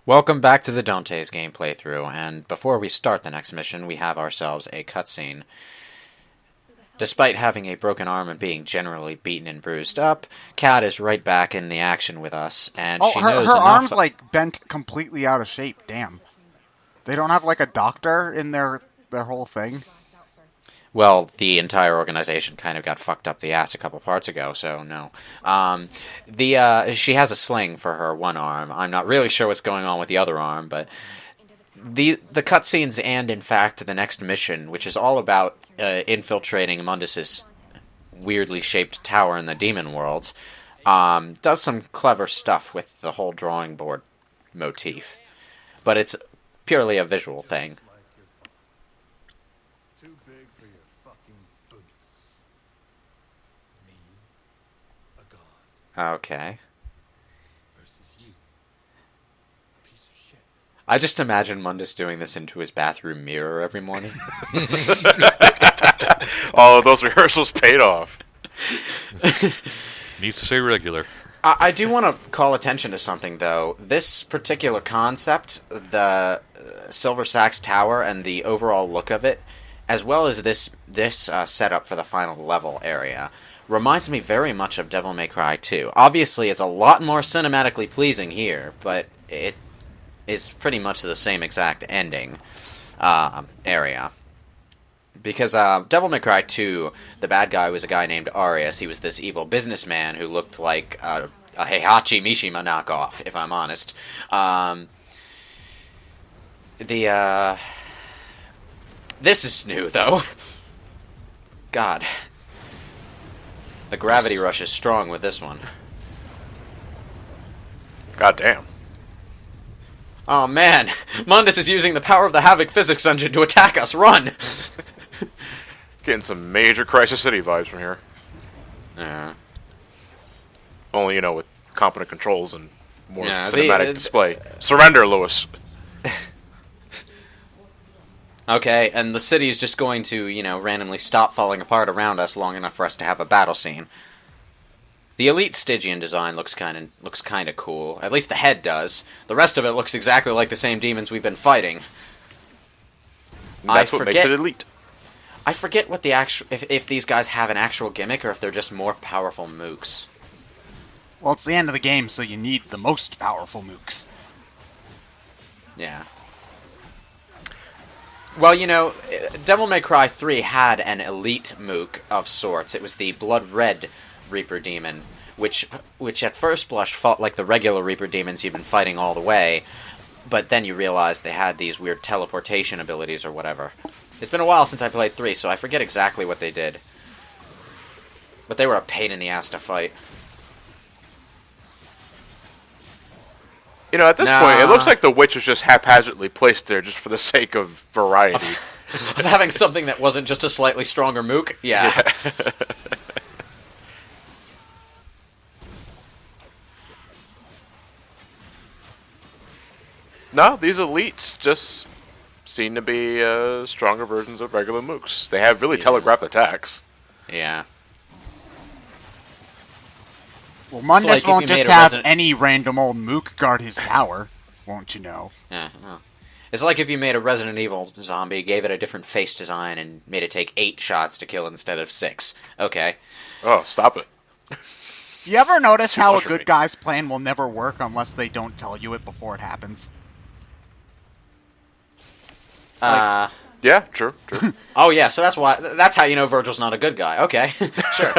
Welcome back to the Dante's game playthrough, and before we start the next mission, we have ourselves a cutscene. Despite having a broken arm and being generally beaten and bruised up, Kat is right back in the action with us, and she knows her enough... arm's, bent completely out of shape, damn. They don't have, a doctor in their whole thing? Well, the entire organization kind of got fucked up the ass a couple parts ago, so no. She has a sling for her one arm. I'm not really sure what's going on with the other arm, but the cutscenes and, in fact, the next mission, which is all about infiltrating Mundus's weirdly shaped tower in the demon world, does some clever stuff with the whole drawing board motif. But it's purely a visual thing. Okay. I just imagine Mundus doing this into his bathroom mirror every morning. All of those rehearsals paid off. Needs to stay regular. I do want to call attention to something, though. This particular concept, the Silver Sacks Tower, and the overall look of it, as well as this setup for the final level area, reminds me very much of Devil May Cry 2. Obviously, it's a lot more cinematically pleasing here, but it is pretty much the same exact ending area. Because Devil May Cry 2, the bad guy was a guy named Arius. He was this evil businessman who looked like a Heihachi Mishima knockoff, if I'm honest. This is new, though. God. The gravity rush is strong with this one. God damn. Oh man, Mundus is using the power of the Havoc physics engine to attack us. Run! Getting some major Crisis City vibes from here. Yeah. Only, with competent controls and more Yeah, cinematic display. Surrender, Lewis. Okay, and the city is just going to, randomly stop falling apart around us long enough for us to have a battle scene. The Elite Stygian design looks kind of cool. At least the head does. The rest of it looks exactly like the same demons we've been fighting. That's what makes it elite. I forget what the if these guys have an actual gimmick or if they're just more powerful mooks. Well, it's the end of the game, so you need the most powerful mooks. Yeah. Well, Devil May Cry 3 had an elite mook of sorts. It was the Blood Red Reaper Demon, which at first blush fought like the regular Reaper Demons you've been fighting all the way, but then you realize they had these weird teleportation abilities or whatever. It's been a while since I played 3, so I forget exactly what they did. But they were a pain in the ass to fight. At this point, it looks like the witch was just haphazardly placed there just for the sake of variety. Of having something that wasn't just a slightly stronger mook? Yeah. No, these elites just seem to be stronger versions of regular mooks. They have really telegraphed attacks. Yeah. Well, Mundus won't just have any random old mook guard his tower, won't you know? Yeah, well. It's like if you made a Resident Evil zombie, gave it a different face design, and made it take 8 shots to kill instead of 6. Okay. Oh, stop it. You ever notice how a good guy's plan will never work unless they don't tell you it before it happens? Yeah, true. Oh, yeah, so that's how you know Virgil's not a good guy. Okay, sure.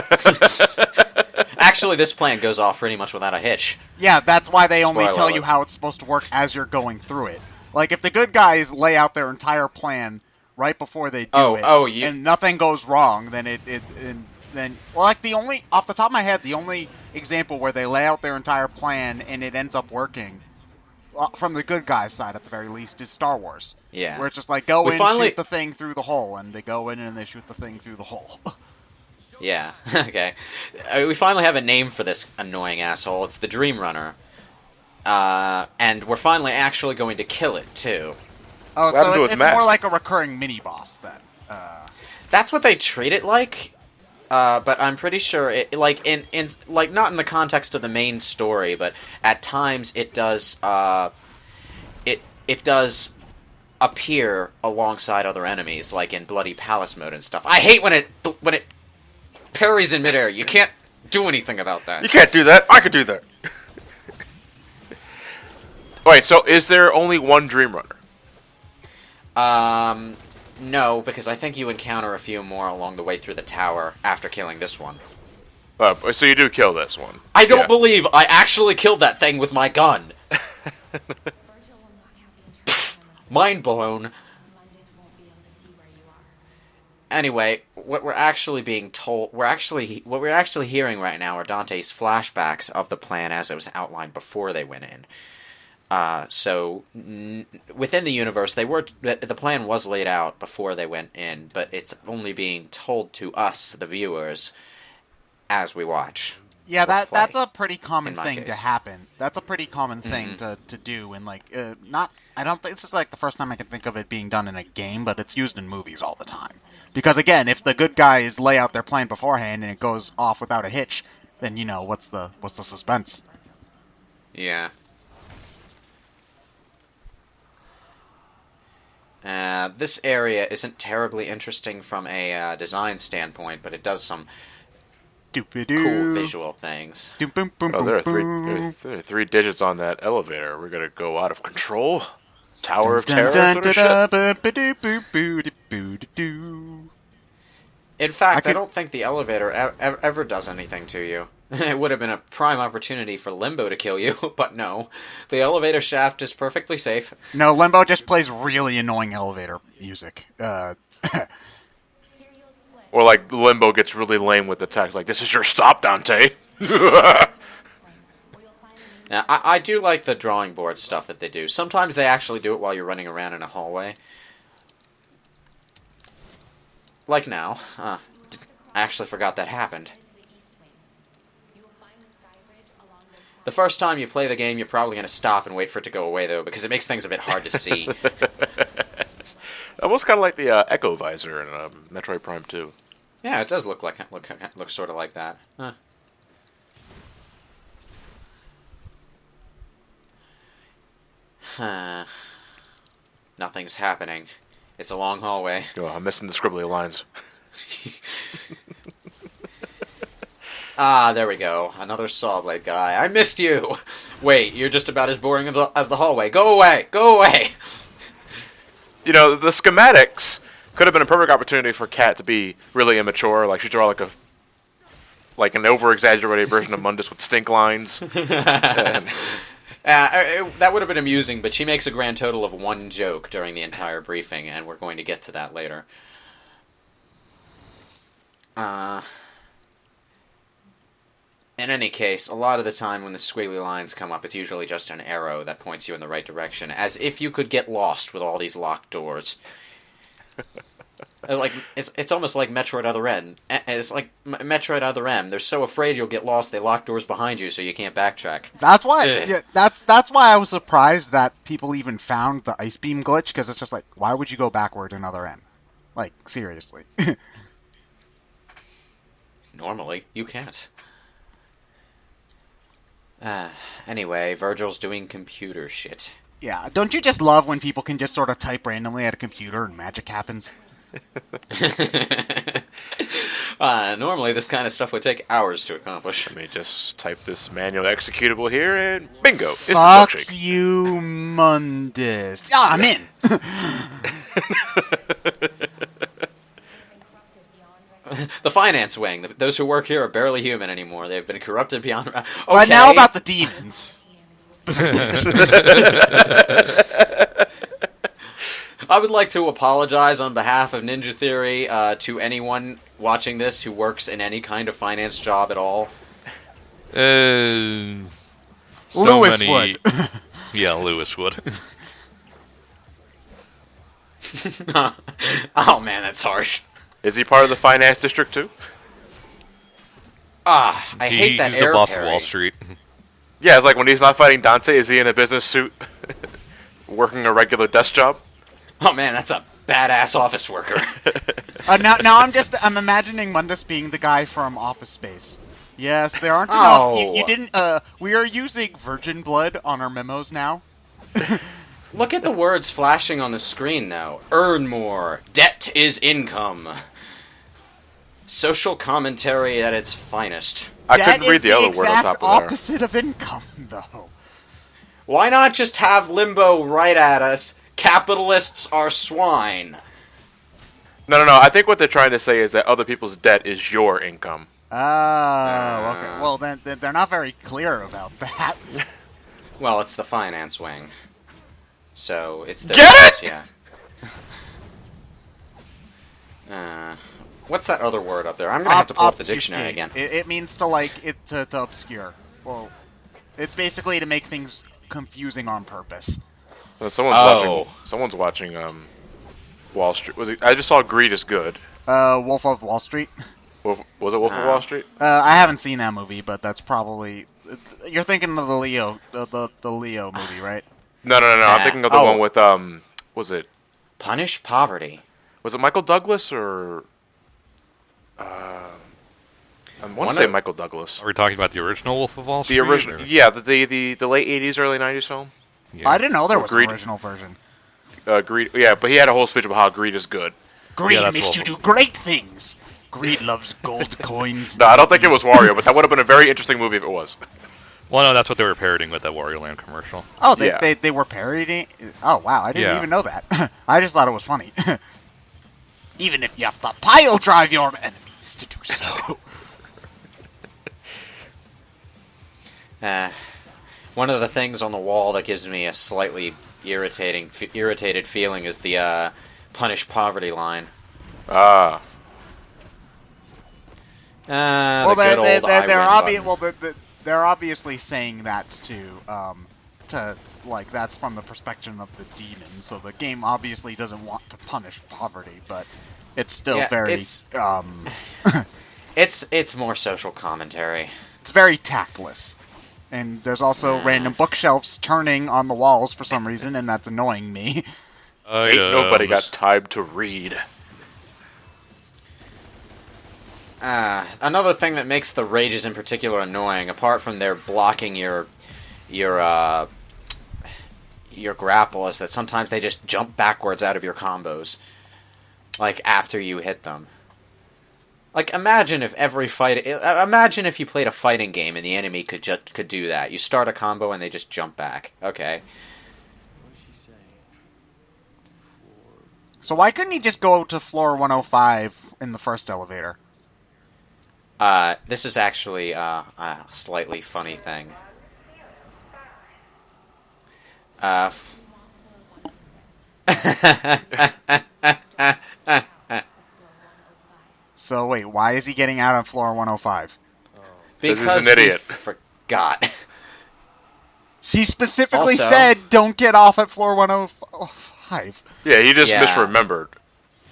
Actually, this plan goes off pretty much without a hitch. Yeah, that's why they only tell you how it's supposed to work as you're going through it. Like, if the good guys lay out their entire plan right before they do it, and nothing goes wrong, then off the top of my head, the only example where they lay out their entire plan and it ends up working, from the good guys' side at the very least, is Star Wars. Yeah. Where it's just like, shoot the thing through the hole, and they go in and they shoot the thing through the hole. Yeah, okay. We finally have a name for this annoying asshole. It's the Dream Runner. And we're finally actually going to kill it, too. Oh, so it's more like a recurring mini-boss, then. That's what they treat it like. But I'm pretty sure it, not in the context of the main story, but at times it does it does appear alongside other enemies, like in Bloody Palace mode and stuff. I hate when it parries in midair. You can't do anything about that. You can't do that. I could do that. Wait, so is there only one Dream Runner? No, because I think you encounter a few more along the way through the tower after killing this one. So you do kill this one. I don't believe I actually killed that thing with my gun. Mind blown. Anyway, what we're actually being told, what we're actually hearing right now are Dante's flashbacks of the plan as it was outlined before they went in. So within the universe, the plan was laid out before they went in, but it's only being told to us, the viewers, as we watch. Yeah, that's a pretty common thing to happen. That's a pretty common thing to do, and like I don't think this is like the first time I can think of it being done in a game, but it's used in movies all the time. Because again, if the good guys lay out their plan beforehand and it goes off without a hitch, then you know what's the suspense? Yeah. This area isn't terribly interesting from a design standpoint, but it does some cool visual things. Oh, there are three digits on that elevator. We're gonna go out of control. Tower of Terror. In fact, I don't think the elevator ever does anything to you. It would have been a prime opportunity for Limbo to kill you, but no. The elevator shaft is perfectly safe. No, Limbo just plays really annoying elevator music. Or like Limbo gets really lame with the text, like, "This is your stop, Dante." Now, I do like the drawing board stuff that they do. Sometimes they actually do it while you're running around in a hallway. Like now. I actually forgot that happened. The first time you play the game, you're probably going to stop and wait for it to go away, though, because it makes things a bit hard to see. Almost kind of like the Echo Visor in Metroid Prime 2. Yeah, it does look sort of like that. Huh. Nothing's happening. It's a long hallway. Oh, I'm missing the scribbly lines. Ah, there we go. Another saw blade guy. I missed you! Wait, you're just about as boring as the hallway. Go away! Go away! You know, the schematics could have been a perfect opportunity for Kat to be really immature. Like, she draw like an over-exaggerated version of Mundus with stink lines. That would have been amusing, but she makes a grand total of one joke during the entire briefing, and we're going to get to that later. In any case, a lot of the time when the squiggly lines come up, it's usually just an arrow that points you in the right direction, as if you could get lost with all these locked doors. Like it's almost like Metroid Other M. It's like Metroid Other M. They're so afraid you'll get lost, they lock doors behind you so you can't backtrack. That's why. Yeah, that's why I was surprised that people even found the ice beam glitch, because it's just like, why would you go backward in Other M? Like, seriously. Normally, you can't. Anyway, Virgil's doing computer shit. Yeah, don't you just love when people can just sort of type randomly at a computer and magic happens? Normally this kind of stuff would take hours to accomplish. Let me just type this manual executable here, and bingo! It's Fuck the milkshake. You, Mundus. Yeah, I'm in! The finance wing. Those who work here are barely human anymore. They've been corrupted beyond... Okay. But now about the demons. I would like to apologize on behalf of Ninja Theory to anyone watching this who works in any kind of finance job at all. Lewis would. Yeah, Lewis would. Oh man, that's harsh. Is he part of the finance district too? I hate that He's air the boss parry. of Wall Street. Yeah, it's like when he's not fighting Dante, is he in a business suit, working a regular desk job? Oh man, that's a badass office worker. Now I'm imagining Mundus being the guy from Office Space. Yes, there aren't enough. You didn't. We are using virgin blood on our memos now. Look at the words flashing on the screen, though. Earn more. Debt is income. Social commentary at its finest. I couldn't read the other word on top of there. That is the exact opposite of income, though. Why not just have Limbo right at us? Capitalists are swine. No. I think what they're trying to say is that other people's debt is your income. Oh, okay. Well, then they're not very clear about that. Well, it's the finance wing. So, it's the... Get it?! Yeah. What's that other word up there? I'm gonna have to pull up the dictionary again. It means to obscure. Well, it's basically to make things confusing on purpose. So someone's watching Wall Street. I just saw Greed is Good. Wolf of Wall Street. Was it Wolf of Wall Street? I haven't seen that movie, but that's probably... You're thinking of the Leo movie, right? No. I'm thinking of the one with was it Punish Poverty? Was it Michael Douglas or? I want to say Michael Douglas. Are we talking about the original Wolf of Wall Street? The original, yeah, the late '80s, early '90s film. Yeah. I didn't know there was an original version. Greed, yeah, but he had a whole speech about how greed is good. Greed makes you do great things. Greed loves gold coins. No, I don't think it was Wario, but that would have been a very interesting movie if it was. Well, no, that's what they were parodying with that Wario Land commercial. Oh, they were parodying? Oh, wow, I didn't even know that. I just thought it was funny. Even if you have to pile drive your enemies to do so. One of the things on the wall that gives me a slightly irritated feeling is the Punish Poverty line. Ah. Well, they're obviously saying that to like that's from the perspective of the demon. So the game obviously doesn't want to punish poverty, but it's still very it's more social commentary. It's very tactless. And there's also random bookshelves turning on the walls for some reason, and that's annoying me. Ain't nobody got time to read. Another thing that makes the rages in particular annoying, apart from their blocking your grapple, is that sometimes they just jump backwards out of your combos, like after you hit them. Like imagine if imagine if you played a fighting game and the enemy could do that. You start a combo and they just jump back. Okay. So why couldn't he just go to floor 105 in the first elevator? This is actually a slightly funny thing. So wait, why is he getting out on floor 105? Because he's an idiot. He forgot. She specifically said, "Don't get off at floor 105." Yeah, he just misremembered.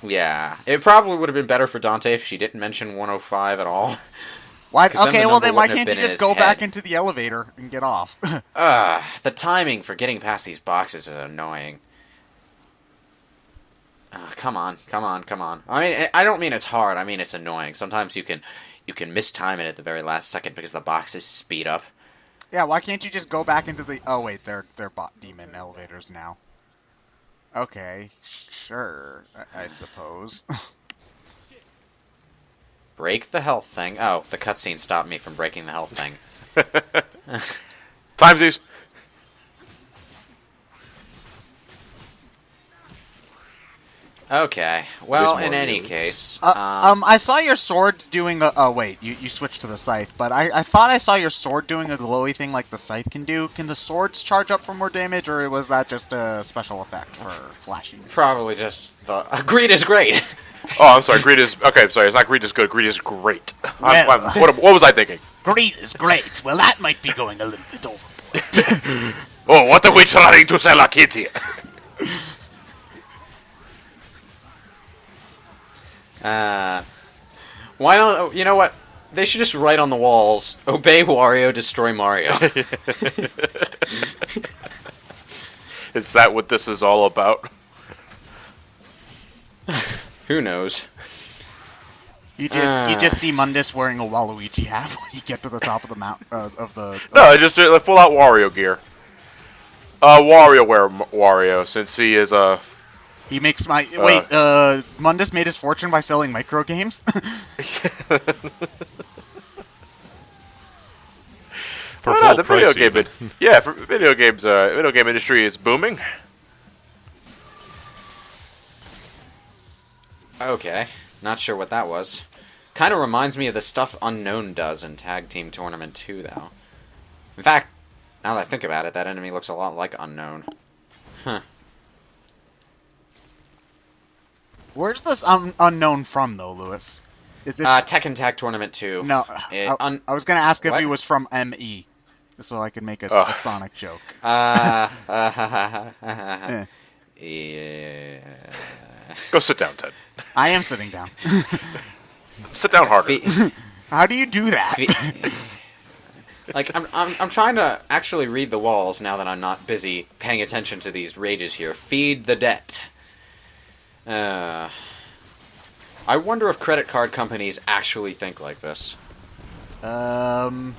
Yeah, it probably would have been better for Dante if she didn't mention 105 at all. Why? Okay, well then why can't you just go back into the elevator and get off? The timing for getting past these boxes is annoying. Come on. I mean, I don't mean it's hard. I mean it's annoying. Sometimes you can mistime it at the very last second because the boxes speed up. Yeah, why can't you just go back into the... Oh, wait, they're bot demon elevators now. Okay, sure, I suppose. Break the health thing. Oh, the cutscene stopped me from breaking the health thing. Timesies. Okay. Well, in any case, I saw your sword doing a. Oh wait, you switched to the scythe, but I thought I saw your sword doing a glowy thing like the scythe can do. Can the swords charge up for more damage, or was that just a special effect for flashiness? Probably just the greed is great. Oh, I'm sorry. Greed is okay. Sorry, it's not greed is good. Greed is great. Well, what was I thinking? Greed is great. Well, that might be going a little bit overboard. Oh, what are we trying to sell a kid here? Why don't you know what? They should just write on the walls: "Obey Wario, destroy Mario." Is that what this is all about? Who knows? You just see Mundus wearing a Waluigi hat when you get to the top of the mountain of the. No, just full out Wario gear. Wario, since he is a. He makes my Mundus made his fortune by selling micro games. For full the price video game, for video games, video game industry is booming. Okay, not sure what that was. Kind of reminds me of the stuff Unknown does in Tag Team Tournament 2, though. In fact, now that I think about it, that enemy looks a lot like Unknown. Huh. Where's this Unknown from, though, Lewis? Is it Tekken Tag Tournament 2. No, I was going to ask if he was from ME, so I could make a Sonic joke. Yeah. Go sit down, Ted. I am sitting down. Sit down harder. How do you do that? Like, I'm trying to actually read the walls now that I'm not busy paying attention to these rages here. Feed the debt. I wonder if credit card companies actually think like this. I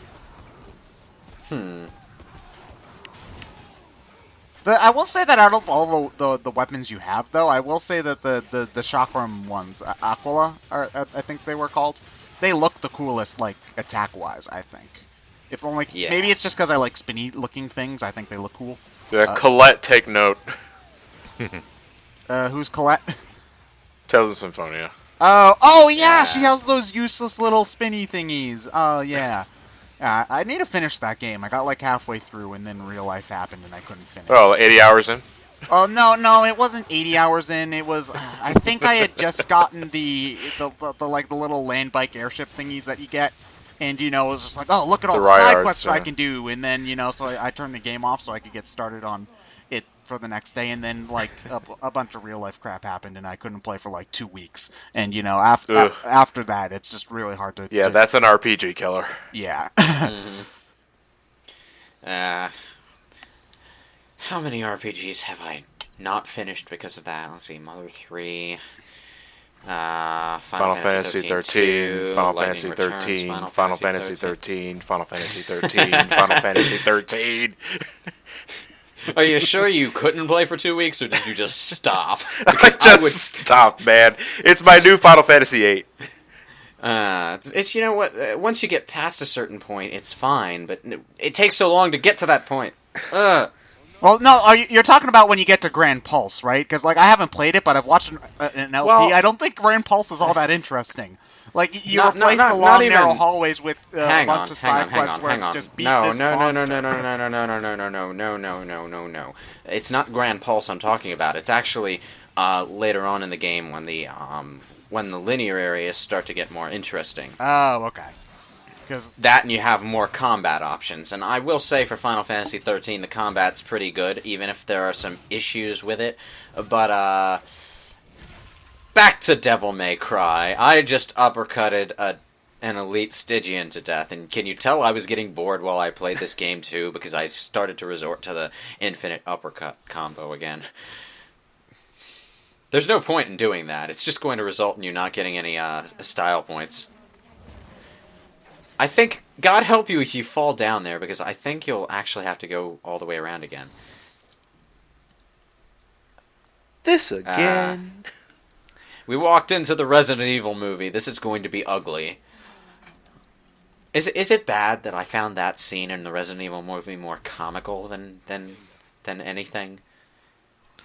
will say that out of all the weapons you have, though, I will say that the chakram ones, Aquila, I think they were called, they look the coolest, like, attack-wise, I think. If only, maybe it's just because I like spinny-looking things, I think they look cool. Yeah, Colette, take note. Who's Colette? Tales of Symphonia. Oh yeah, she has those useless little spinny thingies. Oh yeah. I need to finish that game. I got like halfway through and then real life happened and I couldn't finish. Oh, 80 hours in? Oh no, it wasn't 80 hours in. It was I think I had just gotten the little land bike airship thingies that you get. And, it was just like, oh, look at all the side quests I can do. And then, so I turned the game off so I could get started on it for the next day. And then, like, a bunch of real-life crap happened, and I couldn't play for, like, 2 weeks. And, after that, it's just really hard to... Yeah, that's an RPG killer. Yeah. How many RPGs have I not finished because of that? Let's see, Mother 3... Final Fantasy 13, Final Fantasy 13, Final Fantasy 13, Final Fantasy 13, Final Fantasy 13. Are you sure you couldn't play for 2 weeks, or did you just stop? Because stop, man. It's my new Final Fantasy 8. It's what? Once you get past a certain point, it's fine, but it takes so long to get to that point. Well, no, you're talking about when you get to Grand Pulse, right? Because, like, I haven't played it, but I've watched an LP. Well, I don't think Grand Pulse is all that interesting. Like, you replace the long, narrow hallways with a bunch of side quests where it's just beat this monster. No. It's not Grand Pulse I'm talking about. It's actually later on in the game when the linear areas start to get more interesting. Oh, okay. That and you have more combat options. And I will say for Final Fantasy 13, the combat's pretty good, even if there are some issues with it. But, back to Devil May Cry. I just uppercutted an elite Stygian to death. And can you tell I was getting bored while I played this game, too? Because I started to resort to the infinite uppercut combo again. There's no point in doing that. It's just going to result in you not getting any style points. I think, God help you if you fall down there, because I think you'll actually have to go all the way around again. This again. We walked into the Resident Evil movie. This is going to be ugly. Is it bad that I found that scene in the Resident Evil movie more comical than anything?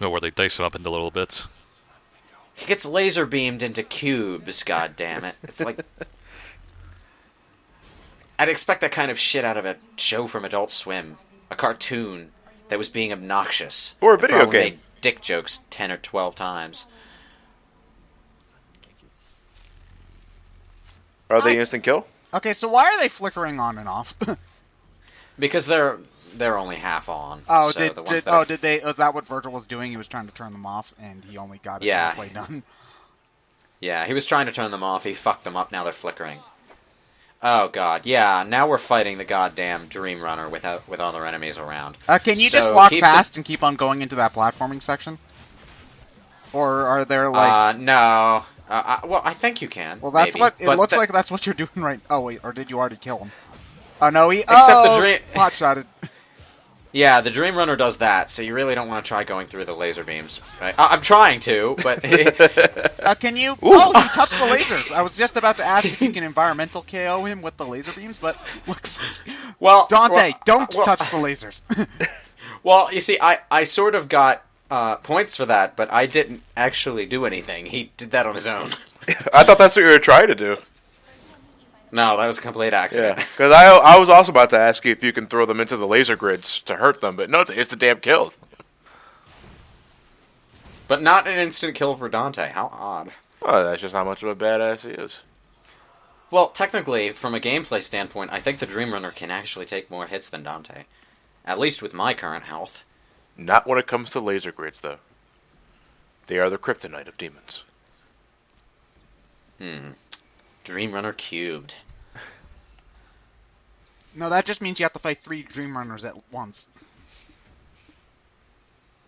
No, where they dice him up into little bits. He gets laser beamed into cubes, God damn it. It's like... I'd expect that kind of shit out of a show from Adult Swim. A cartoon that was being obnoxious. Or a video game. Made dick jokes 10 or 12 times. Are they instant kill? Okay, so why are they flickering on and off? Because they're only half on. Oh, so did they? Was that what Virgil was doing? He was trying to turn them off, and he only got it halfway done. Yeah, he was trying to turn them off. He fucked them up. Now they're flickering. Oh god, yeah. Now we're fighting the goddamn Dream Runner with other enemies around. Can you just walk past and keep on going into that platforming section? Or are there like? No. Well, I think you can. Well, that's maybe, what it looks like. That's what you're doing right. Oh wait, or did you already kill him? Oh no, the dream. Pot shotted. Yeah, the Dream Runner does that, so you really don't want to try going through the laser beams. Right? I'm trying to, but... Can you... Ooh. Oh, he touched the lasers! I was just about to ask if you can environmental KO him with the laser beams, but looks... Well, Dante, don't touch the lasers! Well, you see, I sort of got points for that, but I didn't actually do anything. He did that on his own. I thought that's what you were trying to do. No, that was a complete accident. Yeah, because I was also about to ask you if you can throw them into the laser grids to hurt them, but no, it's the damn kill. But not an instant kill for Dante. How odd. Oh, that's just how much of a badass he is. Well, technically, from a gameplay standpoint, I think the Dream Runner can actually take more hits than Dante. At least with my current health. Not when it comes to laser grids, though. They are the kryptonite of demons. Dream Runner cubed. No, that just means you have to fight 3 Dream Runners at once.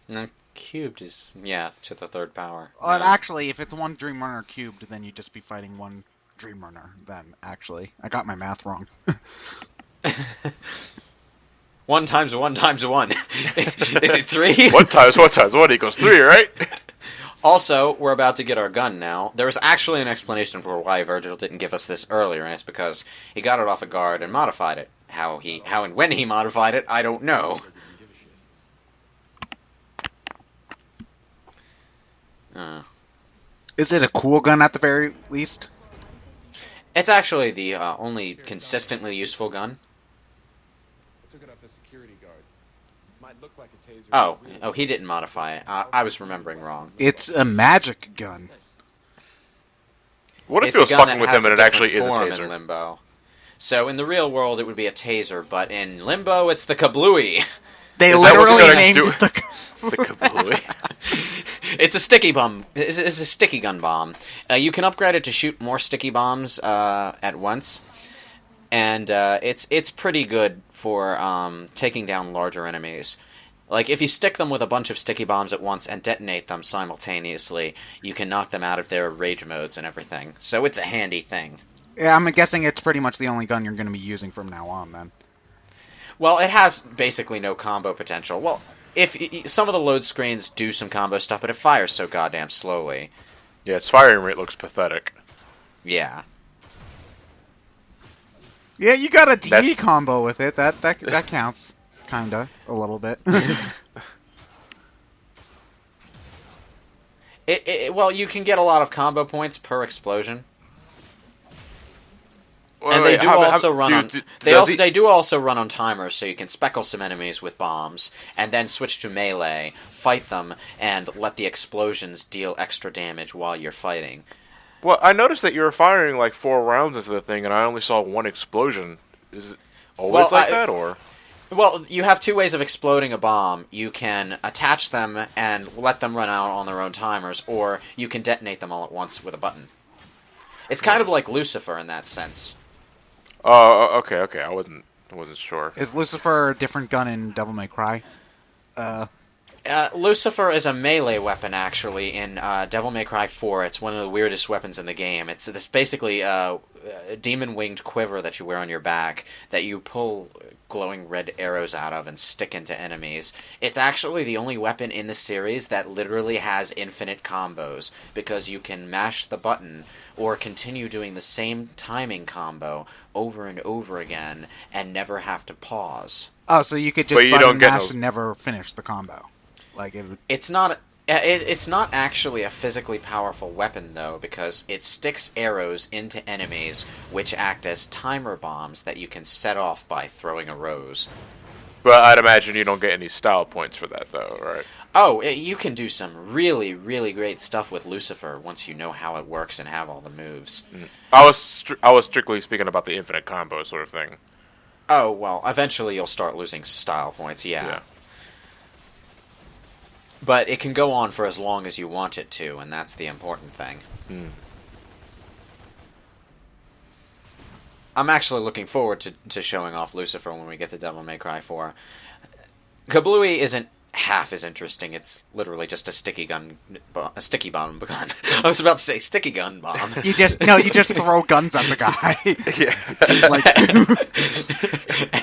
No, cubed is, yeah, to the 3rd power. And actually, if it's 1 Dream Runner cubed, then you'd just be fighting 1 Dream Runner. Then, actually. I got my math wrong. 1 times 1 times 1. Is it 3? 1 times 1 times 1 equals 3, right? Also, we're about to get our gun now. There was actually an explanation for why Virgil didn't give us this earlier, and it's because he got it off a guard and modified it. How and when he modified it, I don't know. Is it a cool gun at the very least? It's actually the only consistently useful gun. Took it off a security guard. Might look like a taser. Oh, he didn't modify it. I was remembering wrong. It's a magic gun. What if It's he was a gun fucking that with has him and it actually is a different form taser? in Limbo. So in the real world, it would be a taser, but in Limbo, it's the kablooey. They Is that what literally it's gonna named do? it the... The kablooey. It's a sticky bomb. It's a sticky gun bomb. You can upgrade it to shoot more sticky bombs at once, and it's pretty good for taking down larger enemies. Like, if you stick them with a bunch of sticky bombs at once and detonate them simultaneously, you can knock them out of their rage modes and everything. So it's a handy thing. Yeah, I'm guessing it's pretty much the only gun you're going to be using from now on, then. Well, it has basically no combo potential. Well, if some of the load screens do some combo stuff, but it fires so goddamn slowly. Yeah, its firing rate looks pathetic. Yeah. Yeah, you got a DE combo with it. That counts. Kinda. A little bit. Well, you can get a lot of combo points per explosion. Wait, And wait, they do how- also how- run on. do- They does also he- they do also run on timers, so you can speckle some enemies with bombs, and then switch to melee, fight them, and let the explosions deal extra damage while you're fighting. Well, I noticed that you were firing like 4 rounds into the thing, and I only saw 1 explosion. Is it always like that, or? Well, you have 2 ways of exploding a bomb. You can attach them and let them run out on their own timers, or you can detonate them all at once with a button. It's kind of like Lucifer in that sense. Oh, okay. I wasn't sure. Is Lucifer a different gun in Devil May Cry? Lucifer is a melee weapon, actually, in Devil May Cry 4. It's one of the weirdest weapons in the game. It's this basically a demon-winged quiver that you wear on your back that you pull glowing red arrows out of and stick into enemies. It's actually the only weapon in the series that literally has infinite combos, because you can mash the button or continue doing the same timing combo over and over again and never have to pause. Oh, so you could just But you button don't get mash no- and never finish the combo. Like it would... It's not actually a physically powerful weapon, though, because it sticks arrows into enemies, which act as timer bombs that you can set off by throwing a rose. But I'd imagine you don't get any style points for that, though, right? Oh, you can do some really, really great stuff with Lucifer once you know how it works and have all the moves. I was strictly speaking about the infinite combo sort of thing. Oh, well, eventually you'll start losing style points, yeah. But it can go on for as long as you want it to, and that's the important thing. I'm actually looking forward to showing off Lucifer when we get to Devil May Cry 4. Kablooey isn't half as interesting. It's literally just a sticky bomb gun. I was about to say sticky gun bomb. You just throw guns at the guy.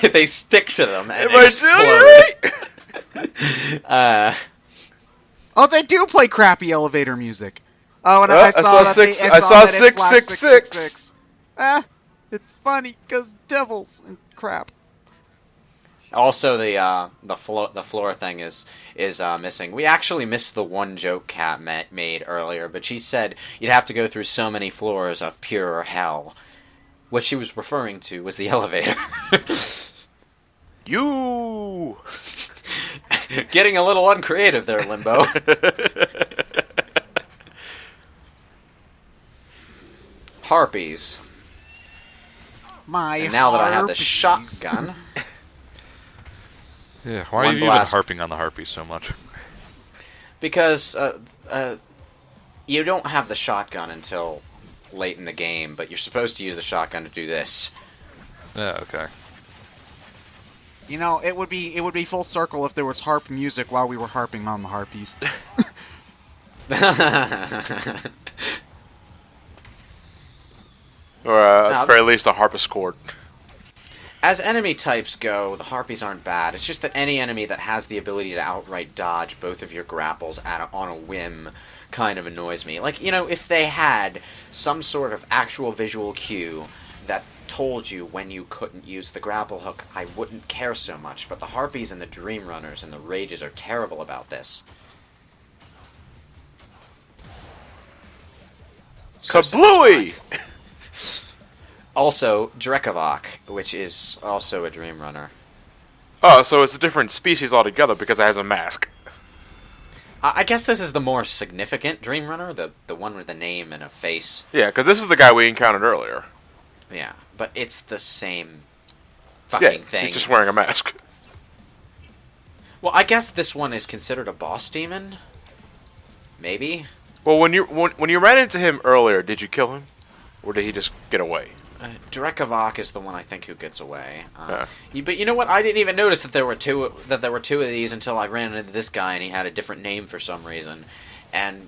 Yeah. They stick to them and Am I doing right? Oh, they do play crappy elevator music. Oh, and I saw that 666. It's funny because devils and crap. Also, the floor thing is missing. We actually missed the one joke Kat made earlier, but she said you'd have to go through so many floors of pure hell. What she was referring to was the elevator. You Getting a little uncreative there, Limbo. Harpies. And now that I have the shotgun. Yeah, why are you even harping on the Harpies so much? Because you don't have the shotgun until late in the game, but you're supposed to use the shotgun to do this. Yeah, okay. You know, it would be full circle if there was harp music while we were harping on the Harpies. Or at the very least, a harpsichord. As enemy types go, the Harpies aren't bad. It's just that any enemy that has the ability to outright dodge both of your grapples on a whim kind of annoys me. Like, you know, if they had some sort of actual visual cue that told you when you couldn't use the grapple hook, I wouldn't care so much. But the Harpies and the Dream Runners and the Rages are terrible about this. Kablooey! Also, Drekovok, which is also a Dream Runner. Oh, so it's a different species altogether because it has a mask. I guess this is the more significant Dream Runner, the one with a name and a face. Yeah, because this is the guy we encountered earlier. Yeah, but it's the same fucking thing. He's just wearing a mask. Well, I guess this one is considered a boss demon? Maybe? Well, when you ran into him earlier, did you kill him? Or did he just get away? Drekovok is the one I think who gets away. But you know what? I didn't even notice that there were two of these until I ran into this guy and he had a different name for some reason, and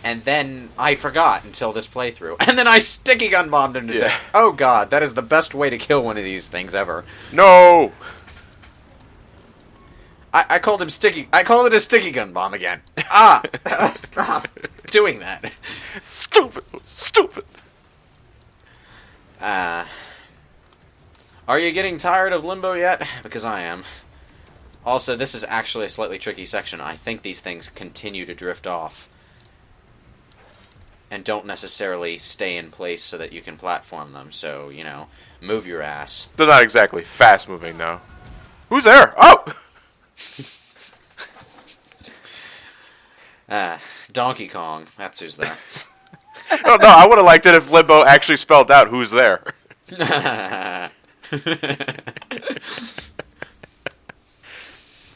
then I forgot until this playthrough, and then I sticky gun bombed him to death. Oh god, that is the best way to kill one of these things ever. No. I called him sticky. I called it a sticky gun bomb again. Stop doing that. Stupid. Are you getting tired of Limbo yet? Because I am. Also, this is actually a slightly tricky section. I think these things continue to drift off. And don't necessarily stay in place so that you can platform them. So, you know, move your ass. They're not exactly fast moving, though. Who's there? Oh! Donkey Kong. That's who's there. Oh, no, I would have liked it if Limbo actually spelled out who's there.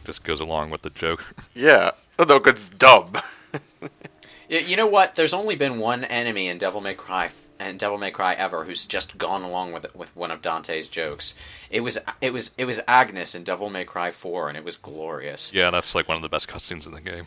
Just goes along with the joke. Yeah. No, it's dumb. You know what? There's only been one enemy in Devil May Cry ever who's just gone along with one of Dante's jokes. It was Agnes in Devil May Cry 4, and it was glorious. Yeah, that's like one of the best cutscenes in the game.